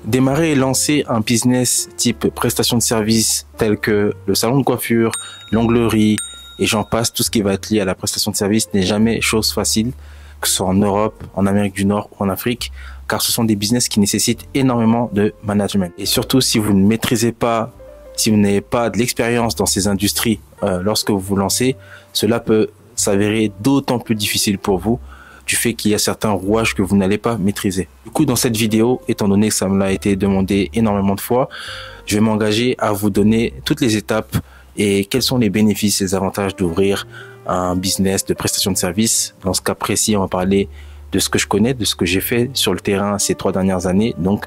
Démarrer et lancer un business type prestation de service tel que le salon de coiffure, l'onglerie et j'en passe, tout ce qui va être lié à la prestation de service n'est jamais chose facile, que ce soit en Europe, en Amérique du Nord ou en Afrique, car ce sont des business qui nécessitent énormément de management. Et surtout, si vous ne maîtrisez pas, si vous n'avez pas de l'expérience dans ces industries lorsque vous vous lancez, cela peut s'avérer d'autant plus difficile pour vous du fait qu'il y a certains rouages que vous n'allez pas maîtriser. Du coup, dans cette vidéo, étant donné que ça me l'a été demandé énormément de fois, je vais m'engager à vous donner toutes les étapes et quels sont les bénéfices et les avantages d'ouvrir un business de prestation de service. Dans ce cas précis, on va parler de ce que je connais, de ce que j'ai fait sur le terrain ces 3 dernières années, donc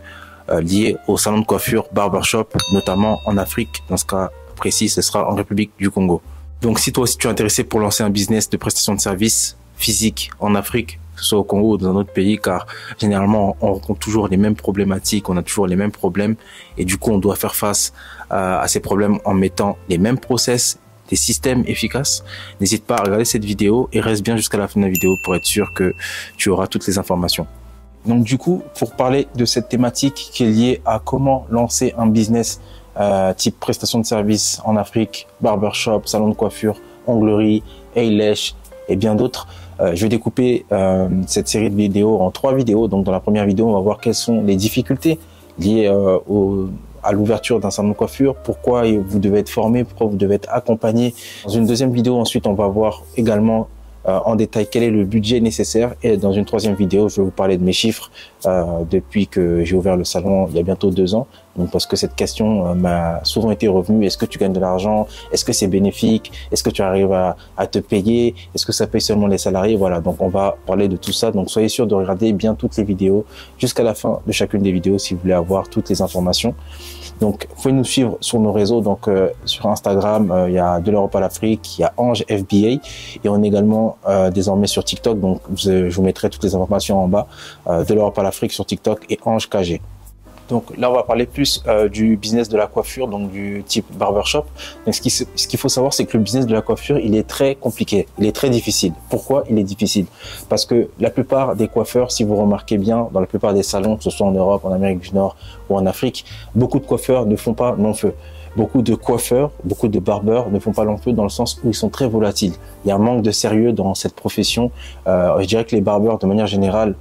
lié au salon de coiffure barbershop, notamment en Afrique. Dans ce cas précis, ce sera en République du Congo. Donc si toi aussi tu es intéressé pour lancer un business de prestation de service physique en Afrique, que ce soit au Congo ou dans un autre pays, car généralement on rencontre toujours les mêmes problématiques, on a toujours les mêmes problèmes et du coup on doit faire face à ces problèmes en mettant les mêmes process, des systèmes efficaces. N'hésite pas à regarder cette vidéo et reste bien jusqu'à la fin de la vidéo pour être sûr que tu auras toutes les informations. Donc du coup, pour parler de cette thématique qui est liée à comment lancer un business type prestation de service en Afrique, barbershop, salon de coiffure, onglerie, eyelash et bien d'autres, je vais découper cette série de vidéos en 3 vidéos. Donc dans la première vidéo, on va voir quelles sont les difficultés liées à l'ouverture d'un salon de coiffure, pourquoi vous devez être formé, pourquoi vous devez être accompagné. Dans une deuxième vidéo, ensuite, on va voir également en détail quel est le budget nécessaire. Et dans une troisième vidéo, je vais vous parler de mes chiffres depuis que j'ai ouvert le salon il y a bientôt 2 ans. Donc parce que cette question m'a souvent été revenue. Est-ce que tu gagnes de l'argent? Est-ce que c'est bénéfique? Est-ce que tu arrives à te payer? Est-ce que ça paye seulement les salariés? Voilà, donc on va parler de tout ça. Donc soyez sûr de regarder bien toutes les vidéos jusqu'à la fin de chacune des vidéos si vous voulez avoir toutes les informations. Donc, vous pouvez nous suivre sur nos réseaux. Donc, sur Instagram, il y a De l'Europe à l'Afrique, il y a Ange FBA et on est également désormais sur TikTok. Donc, je vous mettrai toutes les informations en bas. De l'Europe à l'Afrique sur TikTok et Ange KG. Donc là, on va parler plus du business de la coiffure, donc du type barbershop. Donc, ce qu'il faut savoir, c'est que le business de la coiffure, il est très compliqué, il est très difficile. Pourquoi il est difficile? Parce que la plupart des coiffeurs, si vous remarquez bien, dans la plupart des salons, que ce soit en Europe, en Amérique du Nord ou en Afrique, beaucoup de coiffeurs ne font pas long feu. Beaucoup de coiffeurs, beaucoup de barbeurs ne font pas long feu dans le sens où ils sont très volatiles. Il y a un manque de sérieux dans cette profession. Je dirais que les barbeurs, de manière générale,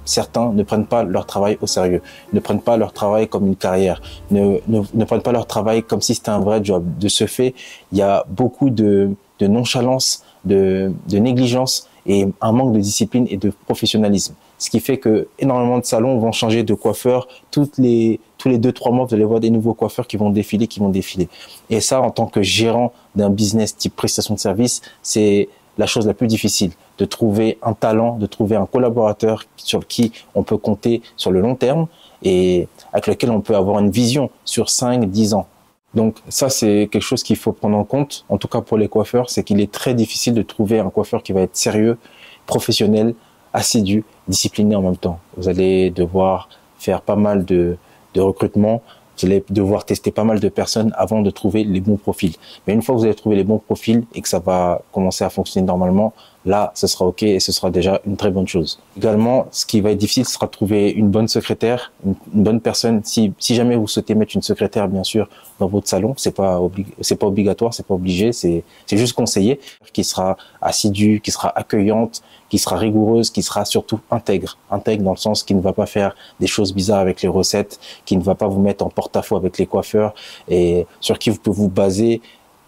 certains ne prennent pas leur travail au sérieux, ne prennent pas leur travail comme une carrière, ne prennent pas leur travail comme si c'était un vrai job. De ce fait, il y a beaucoup de nonchalance, de négligence et un manque de discipline et de professionnalisme. Ce qui fait que énormément de salons vont changer de coiffeur tous les 2-3 mois, vous allez voir des nouveaux coiffeurs qui vont défiler. Et ça, en tant que gérant d'un business type prestation de service, c'est la chose la plus difficile, de trouver un talent, de trouver un collaborateur sur qui on peut compter sur le long terme et avec lequel on peut avoir une vision sur 5-10 ans. Donc ça, c'est quelque chose qu'il faut prendre en compte, en tout cas pour les coiffeurs, c'est qu'il est très difficile de trouver un coiffeur qui va être sérieux, professionnel, assidu, discipliné en même temps. Vous allez devoir faire pas mal de recrutement, vous allez devoir tester pas mal de personnes avant de trouver les bons profils. Mais une fois que vous avez trouvé les bons profils et que ça va commencer à fonctionner normalement, là, ce sera OK et ce sera déjà une très bonne chose. Également, ce qui va être difficile, ce sera de trouver une bonne secrétaire, une bonne personne. Si jamais vous souhaitez mettre une secrétaire, bien sûr, dans votre salon, c'est pas obligatoire, c'est pas obligé, c'est juste conseillé, qui sera assidue, qui sera accueillante, qui sera rigoureuse, qui sera surtout intègre. Intègre dans le sens qui ne va pas faire des choses bizarres avec les recettes, qui ne va pas vous mettre en porte-à-faux avec les coiffeurs et sur qui vous pouvez vous baser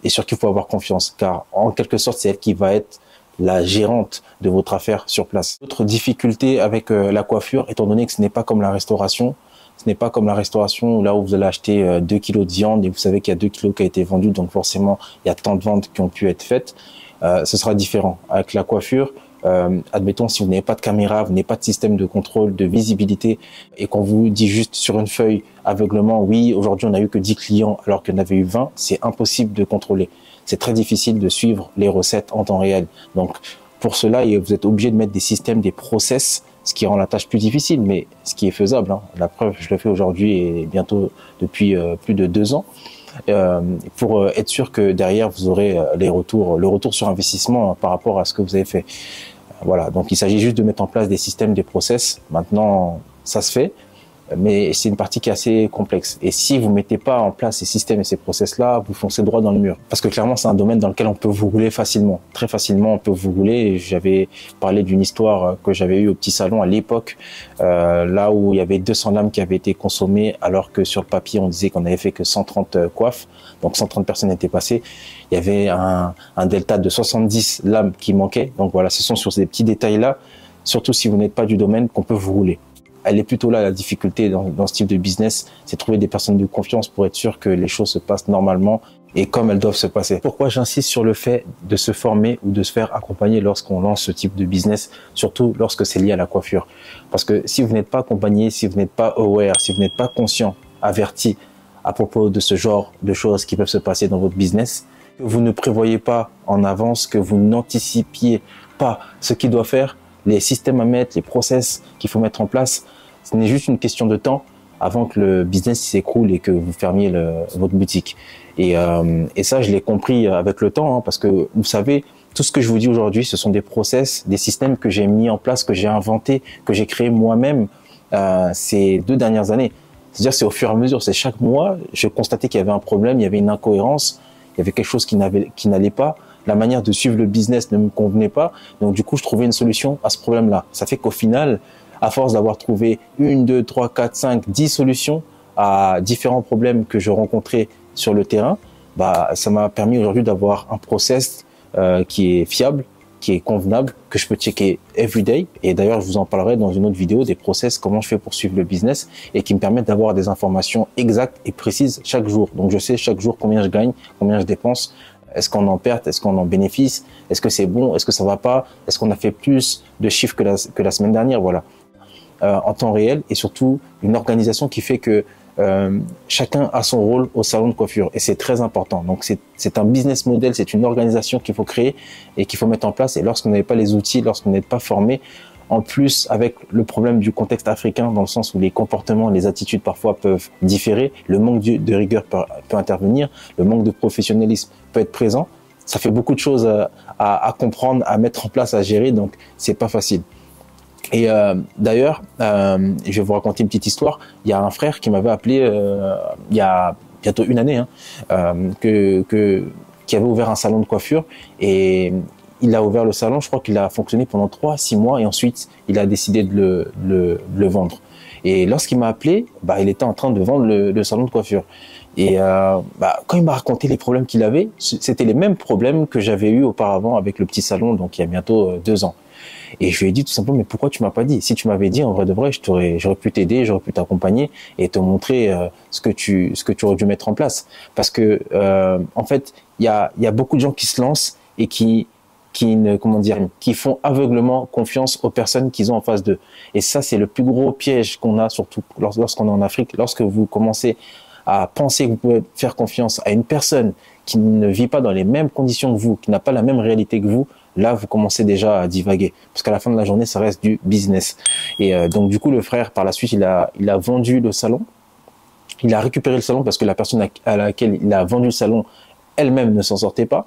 et sur qui vous pouvez avoir confiance. Car en quelque sorte, c'est elle qui va être la gérante de votre affaire sur place. Autre difficulté avec la coiffure, étant donné que ce n'est pas comme la restauration, où là où vous allez acheter 2 kilos de viande et vous savez qu'il y a 2 kilos qui a été vendu, donc forcément il y a tant de ventes qui ont pu être faites. Ce sera différent. Avec la coiffure, admettons si vous n'avez pas de caméra, vous n'avez pas de système de contrôle, de visibilité et qu'on vous dit juste sur une feuille aveuglement, oui, aujourd'hui on n'a eu que 10 clients alors qu'il y en avait eu 20, c'est impossible de contrôler. C'est très difficile de suivre les recettes en temps réel. Donc, pour cela, vous êtes obligé de mettre des systèmes, des process, ce qui rend la tâche plus difficile, mais ce qui est faisable. Hein. La preuve, je le fais aujourd'hui et bientôt depuis plus de 2 ans. Pour être sûr que derrière, vous aurez le retour sur investissement par rapport à ce que vous avez fait. Voilà, donc il s'agit juste de mettre en place des systèmes, des process. Maintenant, ça se fait. mais c'est une partie qui est assez complexe. Et si vous mettez pas en place ces systèmes et ces process-là, vous foncez droit dans le mur. Parce que clairement, c'est un domaine dans lequel on peut vous rouler facilement. Très facilement, on peut vous rouler. Et j'avais parlé d'une histoire que j'avais eue au petit salon à l'époque, là où il y avait 200 lames qui avaient été consommées, alors que sur le papier, on disait qu'on avait fait que 130 coiffes. Donc 130 personnes étaient passées. Il y avait un delta de 70 lames qui manquaient. Donc voilà, ce sont sur ces petits détails-là, surtout si vous n'êtes pas du domaine, qu'on peut vous rouler. Elle est plutôt là, la difficulté dans ce type de business, c'est trouver des personnes de confiance pour être sûr que les choses se passent normalement et comme elles doivent se passer. Pourquoi j'insiste sur le fait de se former ou de se faire accompagner lorsqu'on lance ce type de business, surtout lorsque c'est lié à la coiffure? Parce que si vous n'êtes pas accompagné, si vous n'êtes pas aware, si vous n'êtes pas conscient, averti à propos de ce genre de choses qui peuvent se passer dans votre business, que vous ne prévoyez pas en avance, que vous n'anticipiez pas ce qu'il doit faire, les systèmes à mettre, les process qu'il faut mettre en place, ce n'est juste une question de temps avant que le business s'écroule et que vous fermiez votre boutique. Et ça, je l'ai compris avec le temps, hein, parce que vous savez, tout ce que je vous dis aujourd'hui, ce sont des process, des systèmes que j'ai mis en place, que j'ai inventés, que j'ai créés moi-même ces 2 dernières années. C'est-à-dire, c'est au fur et à mesure, c'est chaque mois, je constatais qu'il y avait un problème, il y avait une incohérence, il y avait quelque chose qui n'allait pas. La manière de suivre le business ne me convenait pas. Donc, du coup, je trouvais une solution à ce problème-là. Ça fait qu'au final, à force d'avoir trouvé 1, 2, 3, 4, 5, 10 solutions à différents problèmes que je rencontrais sur le terrain, bah, ça m'a permis aujourd'hui d'avoir un process qui est fiable, qui est convenable, que je peux checker everyday. Et d'ailleurs, je vous en parlerai dans une autre vidéo des process, comment je fais pour suivre le business et qui me permettent d'avoir des informations exactes et précises chaque jour. Donc, je sais chaque jour combien je gagne, combien je dépense. Est-ce qu'on en perd? Est-ce qu'on en bénéficie? Est-ce que c'est bon? Est-ce que ça va pas? Est-ce qu'on a fait plus de chiffres que la semaine dernière? Voilà. En temps réel et surtout une organisation qui fait que chacun a son rôle au salon de coiffure et c'est très important. Donc c'est un business model, c'est une organisation qu'il faut créer et qu'il faut mettre en place. Et lorsqu'on n'avait pas les outils, lorsqu'on n'est pas formé, en plus avec le problème du contexte africain dans le sens où les comportements, les attitudes parfois peuvent différer, le manque de rigueur peut intervenir, le manque de professionnalisme peut être présent. Ça fait beaucoup de choses à comprendre, à mettre en place, à gérer, donc c'est pas facile. Et d'ailleurs, je vais vous raconter une petite histoire. Il y a un frère qui m'avait appelé il y a bientôt 1 année, qui avait ouvert un salon de coiffure et il a ouvert le salon. Je crois qu'il a fonctionné pendant 3 à 6 mois et ensuite il a décidé de le vendre. Et lorsqu'il m'a appelé, bah, il était en train de vendre le salon de coiffure. Et quand il m'a raconté les problèmes qu'il avait, c'était les mêmes problèmes que j'avais eu auparavant avec le petit salon, donc il y a bientôt 2 ans. Et je lui ai dit tout simplement, mais pourquoi tu m'as pas dit? Si tu m'avais dit, en vrai de vrai, j'aurais pu t'aider, j'aurais pu t'accompagner et te montrer ce que tu aurais dû mettre en place. Parce que en fait, il y a beaucoup de gens qui se lancent et qui font aveuglement confiance aux personnes qu'ils ont en face d'eux. Et ça, c'est le plus gros piège qu'on a, surtout lorsqu'on est en Afrique. Lorsque vous commencez à penser que vous pouvez faire confiance à une personne qui ne vit pas dans les mêmes conditions que vous, qui n'a pas la même réalité que vous, là, vous commencez déjà à divaguer. Parce qu'à la fin de la journée, ça reste du business. Et donc, du coup, le frère, par la suite, il a vendu le salon. Il a récupéré le salon parce que la personne à laquelle il a vendu le salon, elle-même ne s'en sortait pas.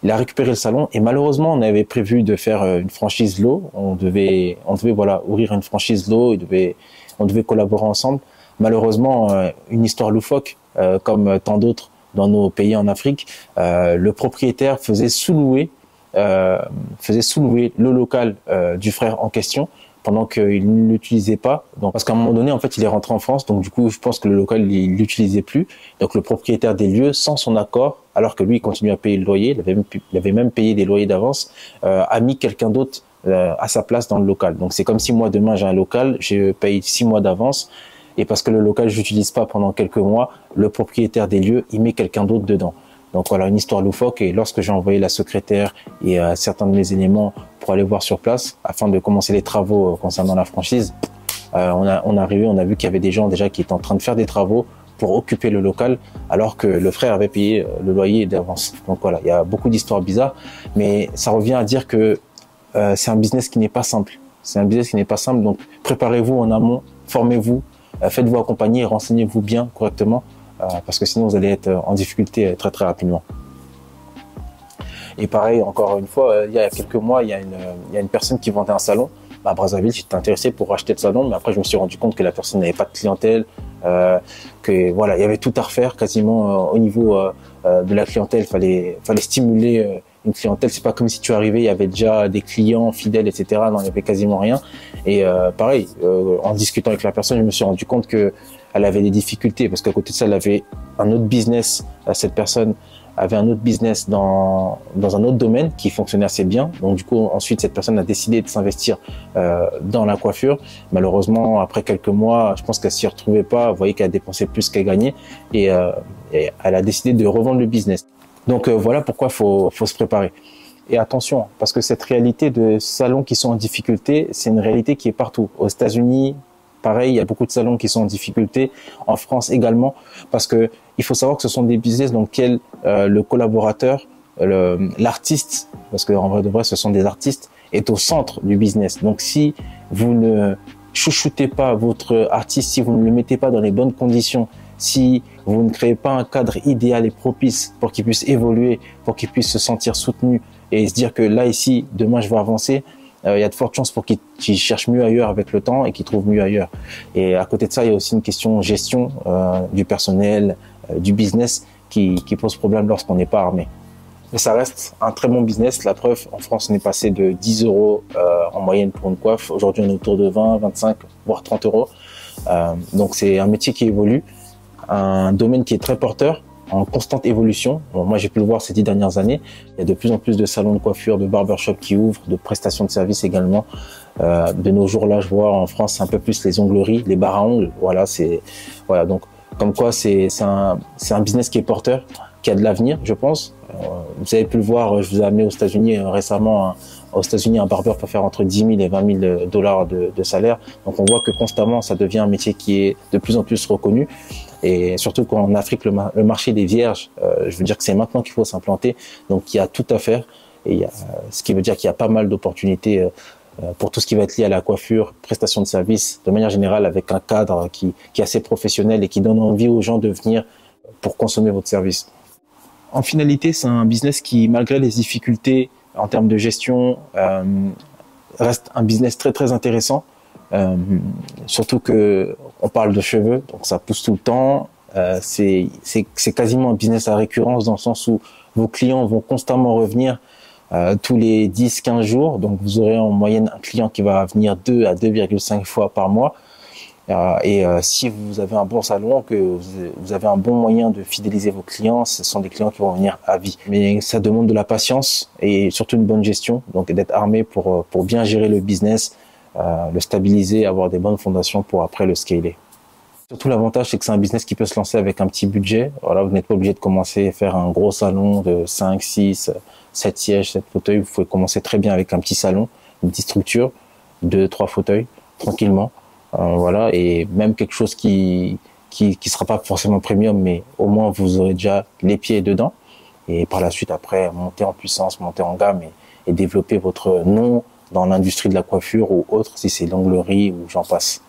Il a récupéré le salon et malheureusement, on avait prévu de faire une franchise Lowe. On devait voilà, ouvrir une franchise Lowe. On devait collaborer ensemble. Malheureusement, une histoire loufoque, comme tant d'autres dans nos pays en Afrique, le propriétaire faisait sous-louer le local du frère en question pendant qu'il ne l'utilisait pas. Donc, parce qu'à un moment donné, en fait, il est rentré en France, donc du coup, je pense que le local, il l'utilisait plus. Donc, le propriétaire des lieux, sans son accord, alors que lui, il continuait à payer le loyer, il avait même payé des loyers d'avance, a mis quelqu'un d'autre à sa place dans le local. Donc, c'est comme si moi, demain, j'ai un local, je paye 6 mois d'avance, et parce que le local, je l'utilise pas pendant quelques mois, le propriétaire des lieux, il met quelqu'un d'autre dedans. Donc voilà, une histoire loufoque. Et lorsque j'ai envoyé la secrétaire et certains de mes éléments pour aller voir sur place, afin de commencer les travaux concernant la franchise, on a vu qu'il y avait des gens déjà qui étaient en train de faire des travaux pour occuper le local, alors que le frère avait payé le loyer d'avance. Donc voilà, il y a beaucoup d'histoires bizarres, mais ça revient à dire que c'est un business qui n'est pas simple. C'est un business qui n'est pas simple, donc préparez-vous en amont, formez-vous, faites-vous accompagner, renseignez-vous bien correctement, parce que sinon vous allez être en difficulté très très rapidement. Et pareil, encore une fois, il y a quelques mois, il y a une personne qui vendait un salon à Brazzaville. J'étais intéressé pour racheter le salon, mais après je me suis rendu compte que la personne n'avait pas de clientèle, que voilà, il y avait tout à refaire quasiment au niveau de la clientèle. Fallait stimuler une clientèle. C'est pas comme si tu arrivais, il y avait déjà des clients fidèles, etc. Non, il y avait quasiment rien. Et pareil, en discutant avec la personne, je me suis rendu compte que elle avait des difficultés parce qu'à côté de ça, elle avait un autre business. Cette personne avait un autre business dans un autre domaine qui fonctionnait assez bien. Donc du coup, ensuite, cette personne a décidé de s'investir dans la coiffure. Malheureusement, après quelques mois, je pense qu'elle s'y retrouvait pas. Vous voyez qu'elle a dépensé plus qu'elle gagnait et elle a décidé de revendre le business. Donc voilà pourquoi faut se préparer. Et attention, parce que cette réalité de salons qui sont en difficulté, c'est une réalité qui est partout. Aux États-Unis, pareil, il y a beaucoup de salons qui sont en difficulté. En France également, parce que il faut savoir que ce sont des business dans lesquels le collaborateur, l'artiste, parce qu'en vrai de vrai, ce sont des artistes, est au centre du business. Donc si vous ne chouchoutez pas votre artiste, si vous ne le mettez pas dans les bonnes conditions, si vous ne créez pas un cadre idéal et propice pour qu'il puisse évoluer, pour qu'il puisse se sentir soutenu et se dire que là, ici, demain, je vais avancer, il y a de fortes chances pour qu'il cherche mieux ailleurs avec le temps et qu'il trouve mieux ailleurs. Et à côté de ça, il y a aussi une question gestion du personnel, du business qui pose problème lorsqu'on n'est pas armé. Mais ça reste un très bon business. La preuve, en France, on est passé de 10 € en moyenne pour une coiffe. Aujourd'hui, on est autour de 20, 25, voire 30 €. Donc, c'est un métier qui évolue, un domaine qui est très porteur, en constante évolution. Bon, moi, j'ai pu le voir ces 10 dernières années. Il y a de plus en plus de salons de coiffure, de barbershop qui ouvrent, de prestations de services également. De nos jours, là, je vois en France un peu plus les ongleries, les bars à ongles. Voilà, donc comme quoi c'est un business qui est porteur, qui a de l'avenir, je pense. Vous avez pu le voir, je vous ai amené aux États-Unis récemment. Aux États-Unis, un barbeur peut faire entre 10 000 et 20 000 $ de salaire. Donc, on voit que constamment, ça devient un métier qui est de plus en plus reconnu. Et surtout qu'en Afrique, le marché des vierges, je veux dire que c'est maintenant qu'il faut s'implanter. Donc, il y a tout à faire. Et ce qui veut dire qu'il y a pas mal d'opportunités pour tout ce qui va être lié à la coiffure, prestation de services, de manière générale, avec un cadre qui est assez professionnel et qui donne envie aux gens de venir pour consommer votre service. En finalité, c'est un business qui, malgré les difficultés en termes de gestion, reste un business très très intéressant. Surtout que on parle de cheveux, donc ça pousse tout le temps. C'est quasiment un business à récurrence dans le sens où vos clients vont constamment revenir tous les 10-15 jours. Donc vous aurez en moyenne un client qui va venir 2 à 2,5 fois par mois. Si vous avez un bon salon, que vous avez un bon moyen de fidéliser vos clients, ce sont des clients qui vont venir à vie. Mais ça demande de la patience et surtout une bonne gestion, donc d'être armé pour bien gérer le business, le stabiliser, avoir des bonnes fondations pour après le scaler. Surtout l'avantage, c'est que c'est un business qui peut se lancer avec un petit budget. Voilà, vous n'êtes pas obligé de commencer à faire un gros salon de 5, 6, 7 sièges, 7 fauteuils. Vous pouvez commencer très bien avec un petit salon, une petite structure, 2, 3 fauteuils, tranquillement. Voilà, et même quelque chose qui sera pas forcément premium, mais au moins vous aurez déjà les pieds dedans. Et par la suite, après, monter en puissance, monter en gamme et développer votre nom dans l'industrie de la coiffure ou autre, si c'est l'onglerie ou j'en passe.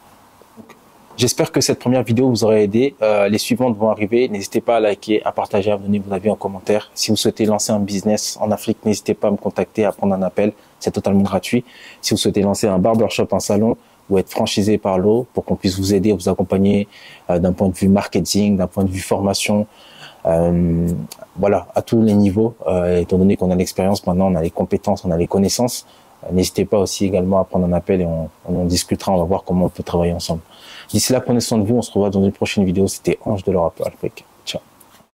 J'espère que cette première vidéo vous aura aidé. Les suivantes vont arriver. N'hésitez pas à liker, à partager, à me donner vos avis en commentaire. Si vous souhaitez lancer un business en Afrique, n'hésitez pas à me contacter, à prendre un appel. C'est totalement gratuit. Si vous souhaitez lancer un barbershop, un salon, ou être franchisé par l'eau pour qu'on puisse vous aider, vous accompagner d'un point de vue marketing, d'un point de vue formation, voilà, à tous les niveaux. Étant donné qu'on a l'expérience maintenant, on a les compétences, on a les connaissances, n'hésitez pas aussi également à prendre un appel et on discutera, on va voir comment on peut travailler ensemble. D'ici là, prenez soin de vous, on se revoit dans une prochaine vidéo. C'était Ange de l'Europe Afrique.